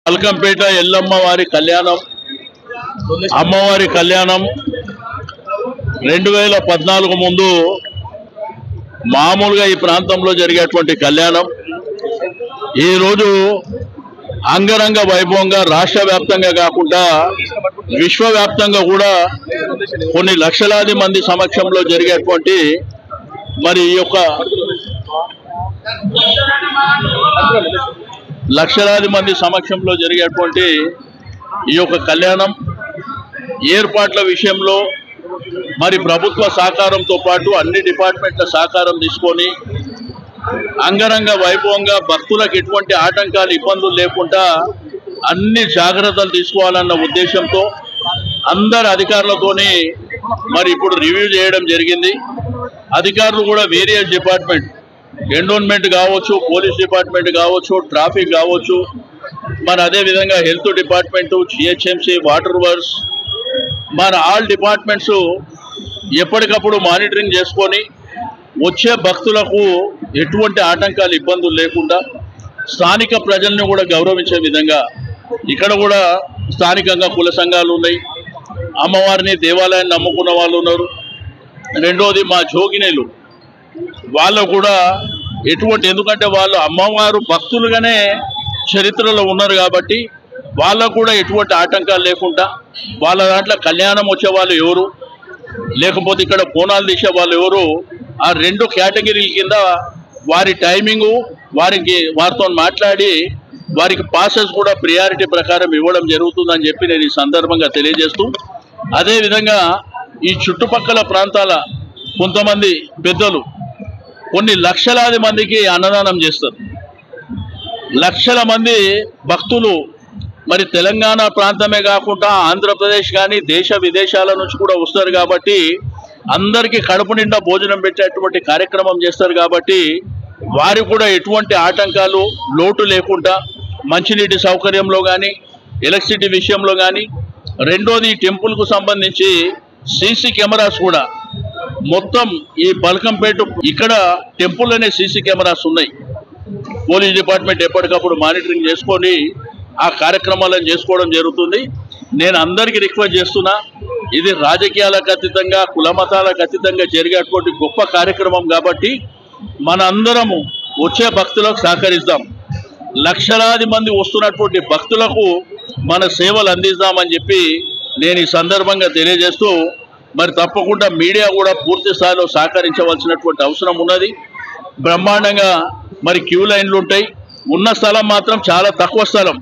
మల్కంపేట ఎల్లమ్మ వారి కళ్యాణం అమ్మవారి కళ్యాణం 2014 ముందు మామూలుగా ఈ ప్రాంతంలో జరిగేటువంటి కళ్యాణం ఈ రోజు అంగరంగ వైభవంగా రాష్ట్ర వ్యాప్తంగా కాకుండా విశ్వవ్యాప్తంగా కూడా కొన్ని లక్షలాది మంది సమక్షంలో జరిగేటువంటి మరి ఈ యొక్క లక్షలాది మంది సమక్షంలో జరిగేటువంటి ఈ యొక్క కళ్యాణం ఏర్పాట్ల విషయంలో మరి ప్రభుత్వ సహకారంతో పాటు అన్ని డిపార్ట్మెంట్ల సహకారం తీసుకొని అంగరంగ వైభవంగా భక్తులకు ఎటువంటి ఆటంకాలు ఇబ్బందులు లేకుండా అన్ని జాగ్రత్తలు తీసుకోవాలన్న ఉద్దేశంతో అందరు అధికారులతోని మరి ఇప్పుడు రివ్యూ చేయడం జరిగింది. అధికారులు కూడా వేరియస్ డిపార్ట్మెంట్ ఎండోన్మెంట్ కావచ్చు, పోలీస్ డిపార్ట్మెంట్ కావచ్చు, ట్రాఫిక్ కావచ్చు, మన అదేవిధంగా health department, GHMC, water works, మన ఆల్ డిపార్ట్మెంట్స్ ఎప్పటికప్పుడు మానిటరింగ్ చేసుకొని వచ్చే భక్తులకు ఎటువంటి ఆటంకాలు ఇబ్బందులు లేకుండా స్థానిక ప్రజల్ని కూడా గౌరవించే విధంగా ఇక్కడ కూడా స్థానికంగా కుల సంఘాలు ఉన్నాయి, అమ్మవారిని దేవాలయాన్ని నమ్ముకున్న వాళ్ళు ఉన్నారు. రెండోది మా జోగినేలు వాళ్ళు కూడా ఎందుకంటే వాళ్ళు అమ్మవారు భక్తులుగానే చరిత్రలో ఉన్నారు కాబట్టి వాళ్ళకు కూడా ఎటువంటి ఆటంకాలు లేకుండా వాళ్ళ దాంట్లో కళ్యాణం వచ్చే వాళ్ళు ఎవరు లేకపోతే ఇక్కడ బోనాలు తీసే వాళ్ళు ఎవరు ఆ రెండు కేటగిరీల కింద వారి టైమింగు వారితో మాట్లాడి వారికి పాసెస్ కూడా ప్రియారిటీ ప్రకారం ఇవ్వడం జరుగుతుందని చెప్పి నేను ఈ సందర్భంగా తెలియజేస్తూ, అదేవిధంగా ఈ చుట్టుపక్కల ప్రాంతాల కొంతమంది పెద్దలు కొన్ని లక్షలాది మందికి అన్నదానం చేస్తారు. లక్షల మంది భక్తులు మరి తెలంగాణ ప్రాంతమే కాకుండా ఆంధ్రప్రదేశ్ కానీ దేశ విదేశాల నుంచి కూడా వస్తారు కాబట్టి అందరికీ కడుపు నిండా భోజనం పెట్టేటువంటి కార్యక్రమం చేస్తారు కాబట్టి వారు కూడా ఎటువంటి ఆటంకాలు లోటు లేకుండా మంచినీటి సౌకర్యంలో కానీ ఎలక్ట్రిసిటీ విషయంలో కానీ, రెండోది టెంపుల్కు సంబంధించి సీసీ కెమెరాస్ కూడా మొత్తం ఈ బల్కంపేట ఇక్కడ టెంపుల్ అనే సీసీ కెమెరాస్ ఉన్నాయి. పోలీస్ డిపార్ట్మెంట్ ఎప్పటికప్పుడు మానిటరింగ్ చేసుకొని ఆ కార్యక్రమాలను చేసుకోవడం జరుగుతుంది. నేను అందరికీ రిక్వెస్ట్ చేస్తున్నా, ఇది రాజకీయాలకు అతీతంగా కుల మతాలకు అతీతంగా జరిగేటువంటి గొప్ప కార్యక్రమం కాబట్టి మన అందరము వచ్చే భక్తులకు సహకరిద్దాం. లక్షలాది మంది వస్తున్నటువంటి భక్తులకు మన సేవలు అందిద్దామని చెప్పి నేను ఈ సందర్భంగా తెలియజేస్తూ, మరి తప్పకుండా మీడియా కూడా పూర్తి స్థాయిలో సహకరించవలసినటువంటి అవసరం ఉన్నది. బ్రహ్మాండంగా మరి క్యూ లైన్లు ఉంటాయి. ఉన్న స్థలం మాత్రం చాలా తక్కువ స్థలం.